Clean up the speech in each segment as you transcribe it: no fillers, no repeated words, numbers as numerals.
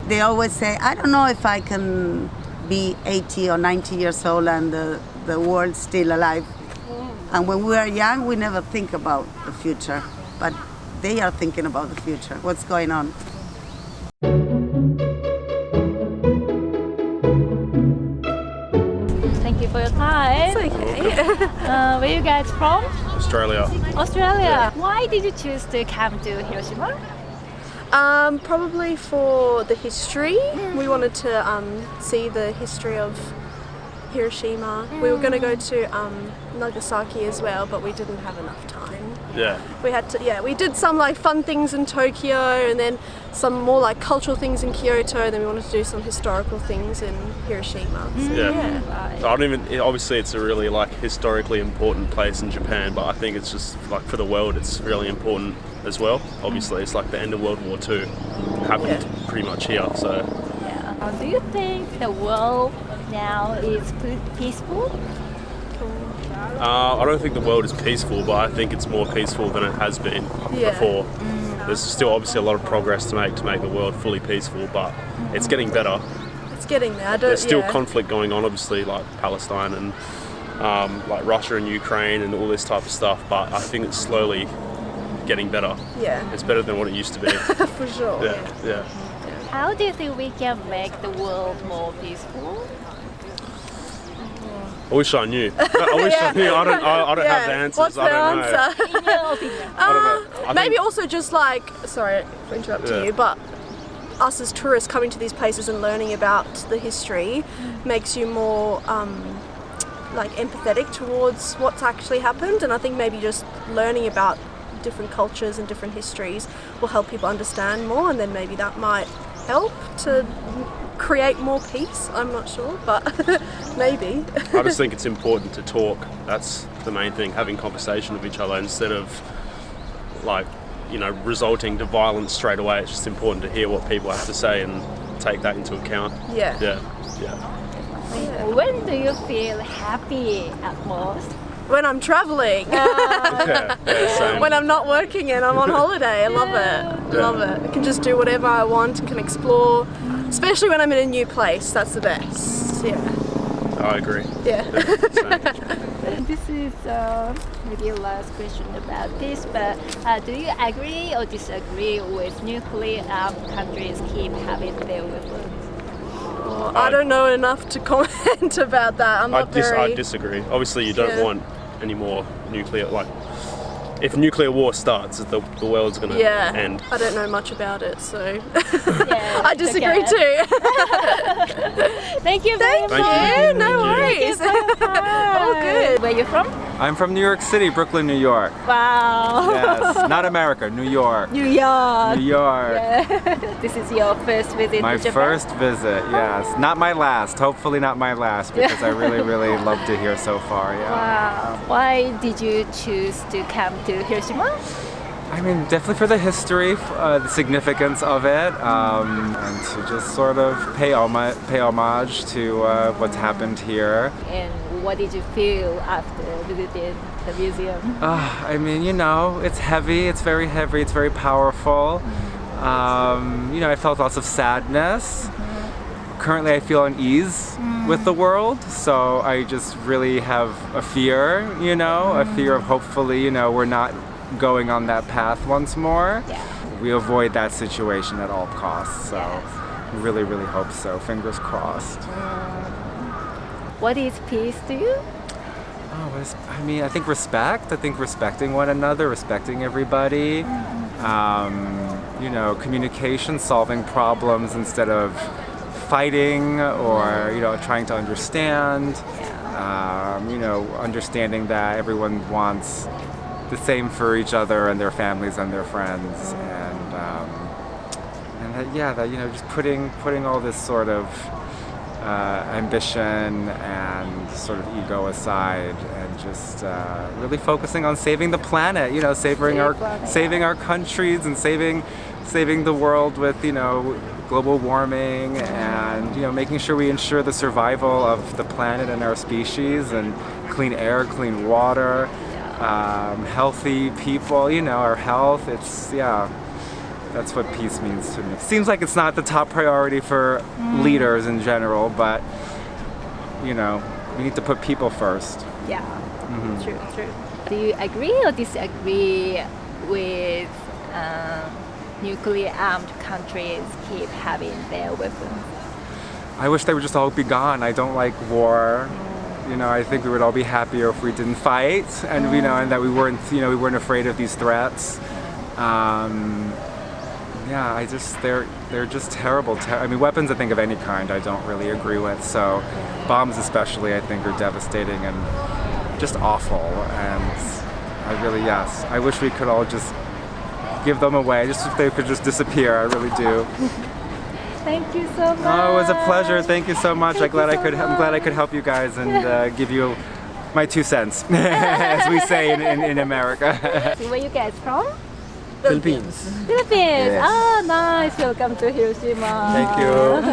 they always say, I don't know if I can be 80 or 90 years old and the world's still alive. And when we are young, we never think about the future. But they are thinking about the future, what's going on. Thank you for your time. It's okay. Where are you guys from? Australia. Australia. Yeah. Why did you choose to come to Hiroshima? Probably for the history. We wanted to see the history of Hiroshima. We were going to go to Nagasaki as well, but we didn't have enough time. Yeah. We did some like fun things in Tokyo and then some more like cultural things in Kyoto, and then we wanted to do some historical things in Hiroshima. So, Yeah. I don't even, obviously it's a really like historically important place in Japan, but I think it's just like for the world it's really important as well. Obviously it's like the end of World War II happened pretty much here, so. Yeah. Do you think the world now is peaceful? I don't think the world is peaceful, but I think it's more peaceful than it has been before. There's still obviously a lot of progress to make the world fully peaceful, but it's getting better. It's getting there. There's still conflict going on, obviously, like Palestine and like Russia and Ukraine and all this type of stuff, but I think it's slowly getting better. Yeah. It's better than what it used to be. For sure. Yeah. How do you think we can make the world more peaceful? I wish I knew. I wish I knew. I don't have the answers. What's the I don't answer? In your opinion. I don't know. Maybe also just like, sorry for interrupting you, but us as tourists coming to these places and learning about the history makes you more like empathetic towards what's actually happened, and I think maybe just learning about different cultures and different histories will help people understand more, and then maybe that might help to create more peace. I'm not sure, but maybe. I just think it's important to talk. That's the main thing, having conversation with each other instead of like, resulting to violence straight away. It's just important to hear what people have to say and take that into account. Yeah. When do you feel happy at most? When I'm traveling. Same. When I'm not working and I'm on holiday. I love it. Love it. I can just do whatever I want and can explore. Especially when I'm in a new place. That's the best. Yeah. I agree. Yeah. This is maybe last question about this, but do you agree or disagree with nuclear countries keep having their weapons? I don't know enough to comment about that. I disagree. Obviously, you don't want any more nuclear. Like, if nuclear war starts, the world's going to end. I don't know much about it, so I disagree too. Thank you very much. Thank you. No worries. All good. Where are you from? I'm from New York City, Brooklyn, New York. Wow. Yes, not America, New York. New York. New York. Yeah. This is your first visit My to Japan? first visit, yes. Not my last, hopefully not my last, because I really, really loved it here so far, Wow. Why did you choose to come to Hiroshima? I mean, definitely for the history, the significance of it, and to just sort of pay homage to what's happened here. And what did you feel after visiting the museum? I mean, it's heavy, it's very heavy, it's very powerful. I felt lots of sadness. Currently I feel unease with the world, so I just really have a fear, a fear of hopefully, we're not going on that path once more. We avoid that situation at all costs, so really, really hope so. Fingers crossed. What is peace to you? I think respect. I think respecting one another, respecting everybody. Communication, solving problems instead of fighting or trying to understand. Understanding that everyone wants the same for each other and their families and their friends, just putting all this sort of ambition and sort of ego aside and just really focusing on saving the planet, saving our countries and saving the world with global warming and making sure we ensure the survival of the planet and our species and clean air, clean water, healthy people, our health. That's what peace means to me. Seems like it's not the top priority for leaders in general, but you know, we need to put people first. Yeah, true. Do you agree or disagree with nuclear armed countries keep having their weapons? I wish they would just all be gone. I don't like war. You know, I think we would all be happier if we didn't fight, and you know, and that we weren't afraid of these threats. Yeah, they're just terrible. I mean, weapons I think of any kind I don't really agree with. So, bombs especially I think are devastating and just awful. And I wish we could all just give them away. Just if they could just disappear, I really do. Thank you so much. Oh, it was a pleasure. Thank you so much. I'm glad I could help you guys and give you my 2 cents, as we say in America. Where you guys from? Philippines. Philippines. Yes. Ah, nice. Welcome to Hiroshima. Thank you.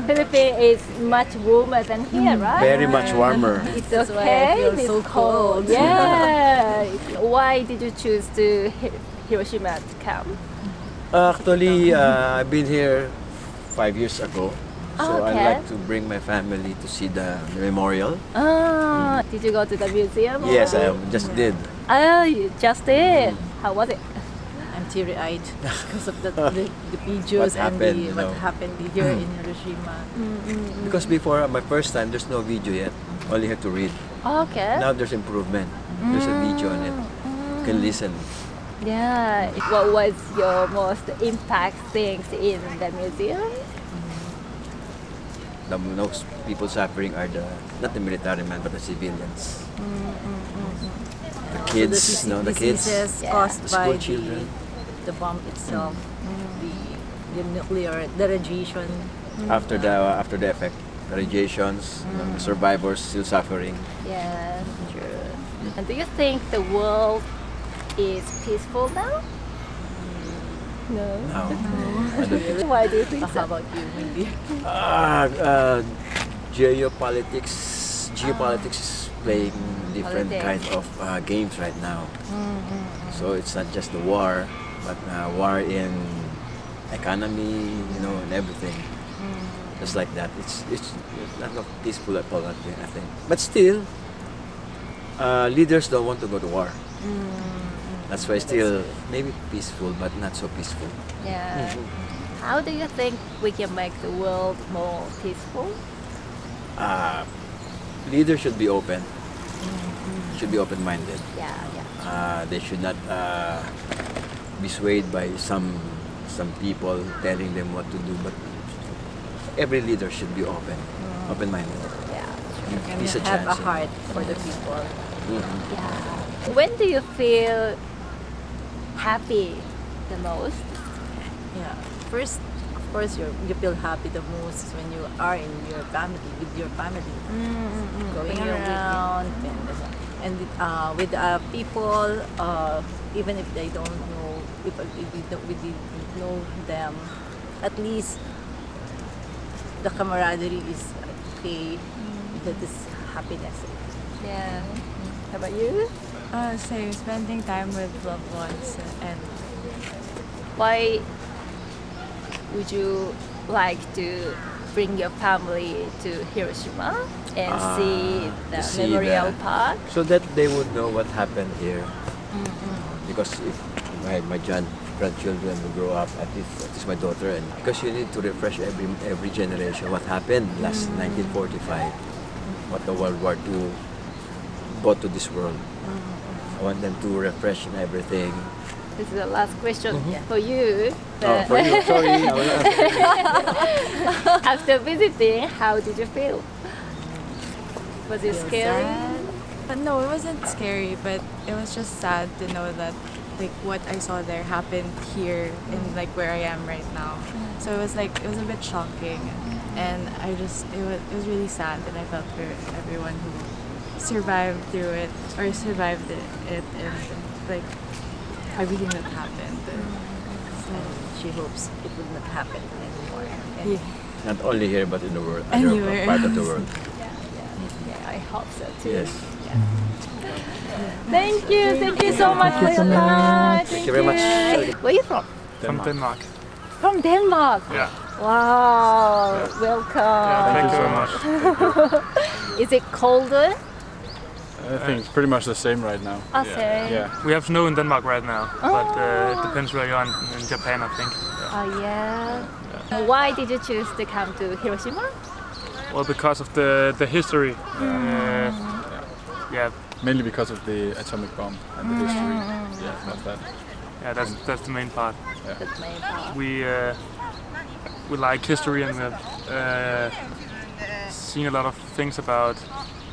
Philippines is much warmer than here, right? Very much warmer. It's That's why I okay. feel It's so cold. Yeah. Why did you choose to Hiroshima to come? Actually, I've been here 5 years ago. So Okay. I'd like to bring my family to see the memorial. Did you go to the museum? Yes, I just did. Oh, you just did. How was it? I'm teary-eyed because of the videos What happened, you what know. happened here in Hiroshima. Because before, my first time, there's no video yet. Only have to read. Okay. Now there's improvement. There's a video on it. You can listen. Yeah. What was your most impact things in the museum? The most people suffering are not the military men, but the civilians. The kids, the kids. Diseases Yeah. caused The by school children. the bomb itself, the nuclear, the radiation. After the effect, the radiations, the survivors still suffering. Yeah, true. And do you think the world is peaceful now? No. No, I don't think so. Why do you think How so? about you, maybe? Geopolitics is playing different Politics. kind of games right now. So it's not just the war, but war in economy, and everything. Just like that. It's not peaceful at all, I think. But still, leaders don't want to go to war. That's why still maybe peaceful, but not so peaceful. Yeah. How do you think we can make the world more peaceful? Leaders should be open. Should be open-minded. Yeah. They should not be swayed by some people telling them what to do. But every leader should be open-minded. Yeah. And Peace a have a chance. heart for the people. Yeah. When do you feel happy the most? Yeah. First, of course, you feel happy the most when you are in your family, with your family, going When you're around and with people, even if they don't know, if we didn't know them, at least the camaraderie is okay. That is happiness. Yeah. How about you? Same, spending time with loved ones and Why would you like to bring your family to Hiroshima and see to the see memorial the- park? So that they would know what happened here. Because if my grandchildren will grow up, at least my daughter, and because you need to refresh every generation what happened last 1945, what the World War II brought to this world. I want them to refresh and everything. This is the last question for you. Oh, for you, sorry. I will answer. After visiting, how did you feel? Was it scary? But no, it wasn't scary, but it was just sad to know that like what I saw there happened here in like where I am right now. So it was a bit shocking, and it was really sad, and I felt for everyone who survived through it or survived it and like everything that happened. So She hopes it would not happen anymore. And yeah. Not only here, but in the world, Anywhere. other part of the world. Yeah, I hope so too. Yes. Thank you so much for your time. Thank you very much. Where are you from? From Denmark. From Denmark. Yeah. Wow. Yeah. Welcome. Thank you so much. Is it colder? I think it's pretty much the same right now. Okay. Yeah. We have snow in Denmark right now, but it depends where you are in Japan, I think. Oh yeah. Why did you choose to come to Hiroshima? Well, because of the history. Yeah. Mainly because of the atomic bomb and the history of that. Yeah, that's the main part. Yeah. That's main part. We like history, and we have seen a lot of things about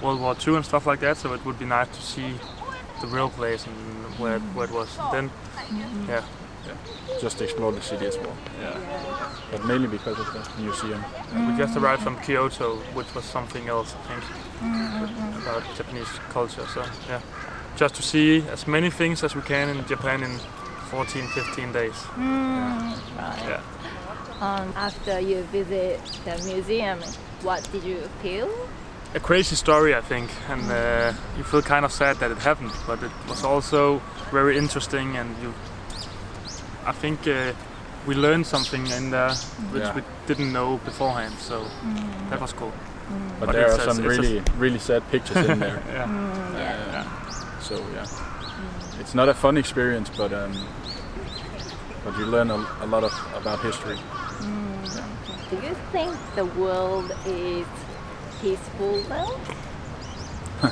World War II and stuff like that. So it would be nice to see the real place and where it was then. Yeah. Just explore the city as well. Yeah. But mainly because of the museum. We just arrived from Kyoto, which was something else, I think, about Japanese culture. So yeah, just to see as many things as we can in Japan in 14, 15 days. Right. Yeah. After you visit the museum, what did you feel? A crazy story, I think, and you feel kind of sad that it happened, but it was also very interesting, and I think we learned something in there which we didn't know beforehand, so that was cool. But there are some really sad pictures in there. So yeah, it's not a fun experience, but you learn a lot about history. Do you think the world is peaceful now?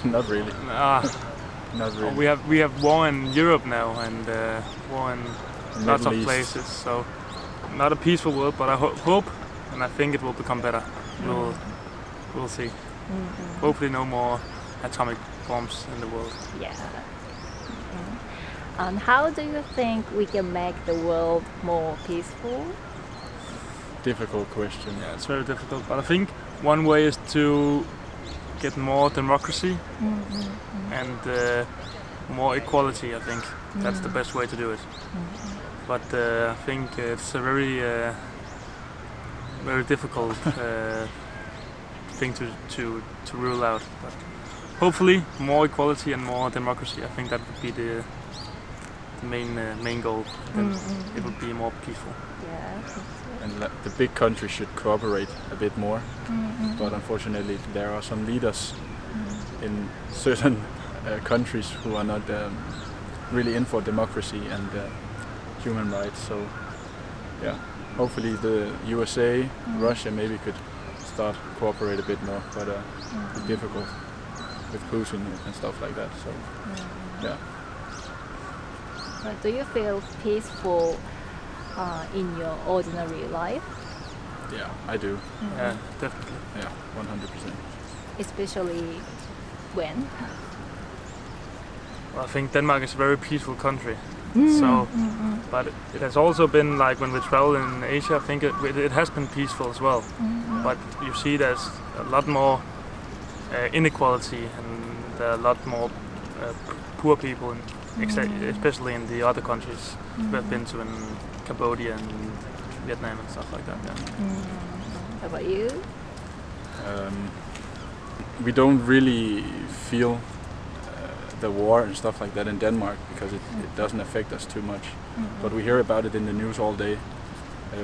Not really. Not really. We have war in Europe now, and war in lots of East. places. So not a peaceful world, but I hope, and I think it will become better. We'll see. Hopefully, no more atomic bombs in the world. Yeah. And how do you think we can make the world more peaceful? Difficult question. Yeah, it's very difficult. But I think one way is to get more democracy and more equality. I think that's the best way to do it. But I think it's a very difficult thing to rule out. But hopefully, more equality and more democracy. I think that would be the main goal. Then it would be more peaceful. Yeah. And the big countries should cooperate a bit more. But unfortunately, there are some leaders in certain countries who are not really in for democracy and human rights. So, yeah, hopefully the USA, Russia maybe could start cooperate a bit more. But it's difficult with Putin and stuff like that. So, yeah. But do you feel peaceful in your ordinary life? Yeah, I do. Yeah, definitely. Yeah, 100%. Especially when? Well, I think Denmark is a very peaceful country. So, but it has also been like when we travel in Asia, I think it has been peaceful as well. But you see there's a lot more inequality and there are a lot more poor people, especially in the other countries we've been to in Cambodia and Vietnam and stuff like that. Yeah. How about you? We don't really feel the war and stuff like that in Denmark because it doesn't affect us too much. But we hear about it in the news all day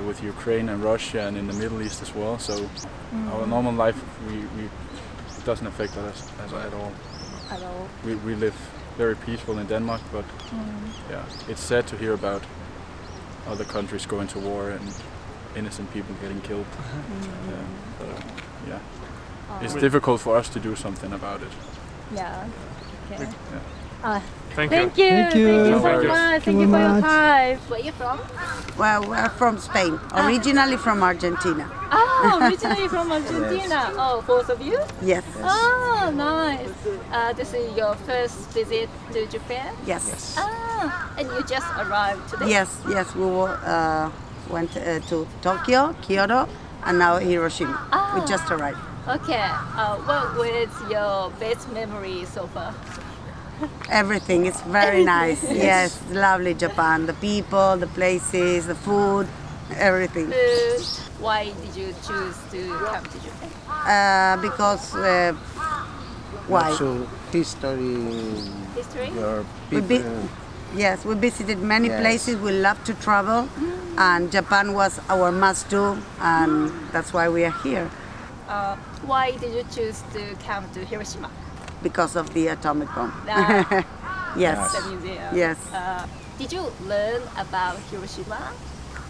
with Ukraine and Russia and in the Middle East as well. So our normal life it doesn't affect us at all. At all? We live very peaceful in Denmark, but yeah, it's sad to hear about other countries going to war and innocent people getting killed. Yeah, it's difficult for us to do something about it. Yeah. Okay. Thank you. Thank you so worries. much. Thank you for your time. Where are you from? Well, we're from Spain, originally from Argentina. Oh, originally from Argentina. Oh, both of you? Yes. Oh, nice. This is your first visit to Japan? Yes. Ah, and you just arrived today? Yes. We went to Tokyo, Kyoto, and now Hiroshima. We just arrived. Okay. What was your best memory so far? Everything is very nice. Yes, lovely Japan. The people, the places, the food, everything. Why did you choose to come to Japan? Because why? Also history. History? Your We people. Yes, we visited many Yes. places. We love to travel, and Japan was our must-do, and that's why we are here, Why did you choose to come to Hiroshima? because of the atomic bomb. Ah, Yes, the museum. yes. Did you learn about Hiroshima?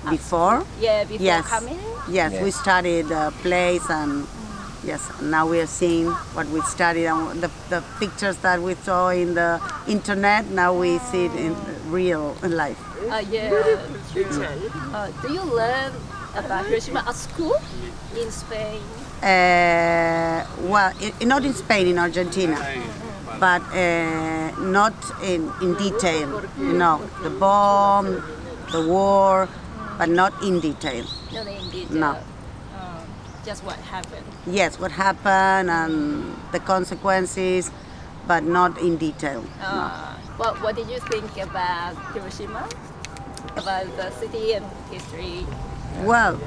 Before? Before Yes. coming? Yes, we Yes. studied the place, and yes, now we are seeing what we studied, and the pictures that we saw in the internet, now we see it in real life. Yeah, true. Do you learn about Hiroshima at school in Spain? Well, not in Spain, in Argentina, but not in detail. You know, the bomb, the war, but not in detail. Not in detail. No. Just what happened. Yes, what happened and the consequences, but not in detail. No. What did you think about Hiroshima? About the city and history? Well,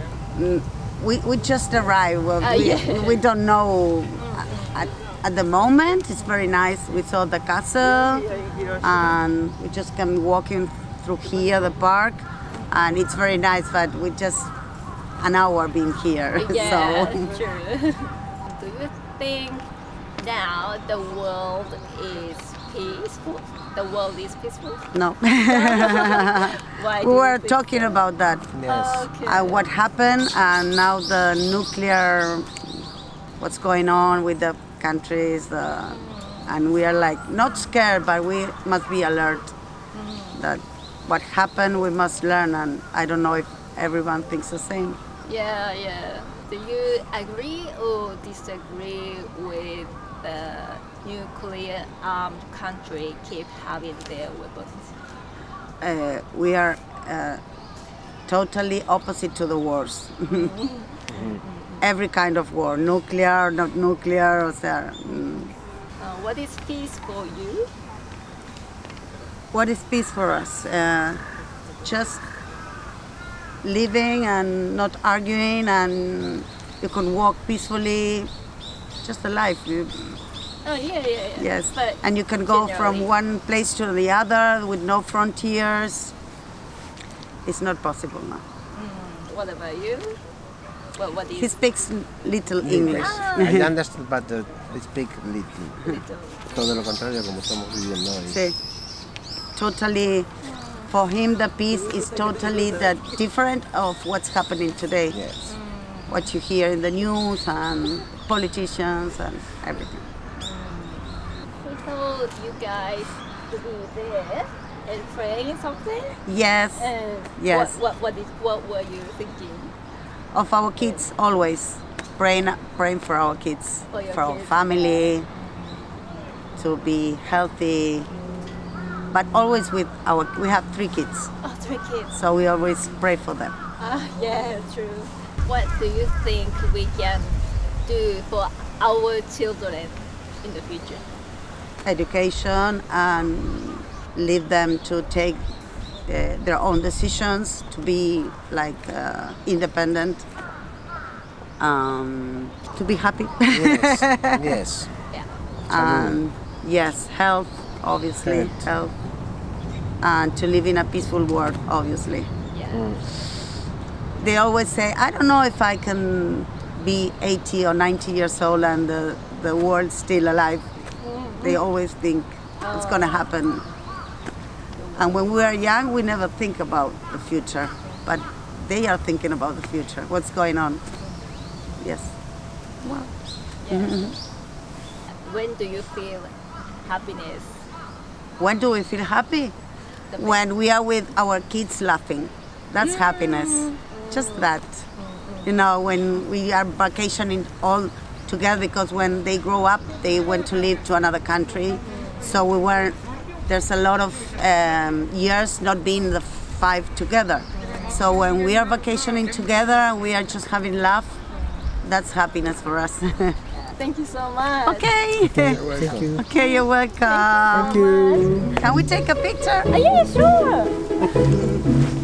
we just arrived. Well, we don't know at the moment. It's very nice. We saw the castle, and we just came walking through here, the park, and it's very nice. But we just an hour being here. Yeah, So. true. Do you think now the world is peaceful? The world is peaceful? No. Why do We you were think talking so? about that. Yes. Okay. What happened, and now the nuclear, what's going on with the countries, and we are like not scared, but we must be alert that what happened we must learn, and I don't know if everyone thinks the same. Yeah. Do you agree or disagree with the nuclear armed country keep having their weapons? We are totally opposite to the wars. Every kind of war, nuclear, not nuclear, or What is peace for you? What is peace for us? Just living and not arguing, and you can walk peacefully. Just a life. Oh yeah. Yes, But and you can go generally- from one place to the other with no frontiers. It's not possible now. What about you? What He is speaks little English. I understand, but I speak little. little? Todo lo contrario como estamos viviendo hoy. Sí. Totally, for him the peace is totally different of what's happening today. Yes. What you hear in the news and politicians and everything. We told you guys to be there and praying something. Yes, And Yes. What were you thinking? of our kids always praying for our kids, For your our kids, family, to be healthy, but always with we have 3 kids, Oh, 3 kids. so we always pray for them. Yeah, true. What do you think we can do for our children in the future? Education, and leave them to take their own decisions, to be like independent, to be happy. Yes. Yes. And yes, health, obviously, health, and to live in a peaceful world, obviously. Yeah. They always say, I don't know if I can be 80 or 90 years old and the world's still alive. They always think it's going to happen. And when we are young, we never think about the future, but they are thinking about the future, what's going on. Yes. When do you feel happiness? When do we feel happy? When we are with our kids laughing. That's happiness. Just that. You know, when we are vacationing all together, because when they grow up, they went to live to another country. So there's a lot of years not being the 5 together. So when we are vacationing together and we are just having laugh, that's happiness for us. Thank you so much. Okay. Thank you. Okay, you're welcome. Thank you. Can we take a picture? Yeah, sure.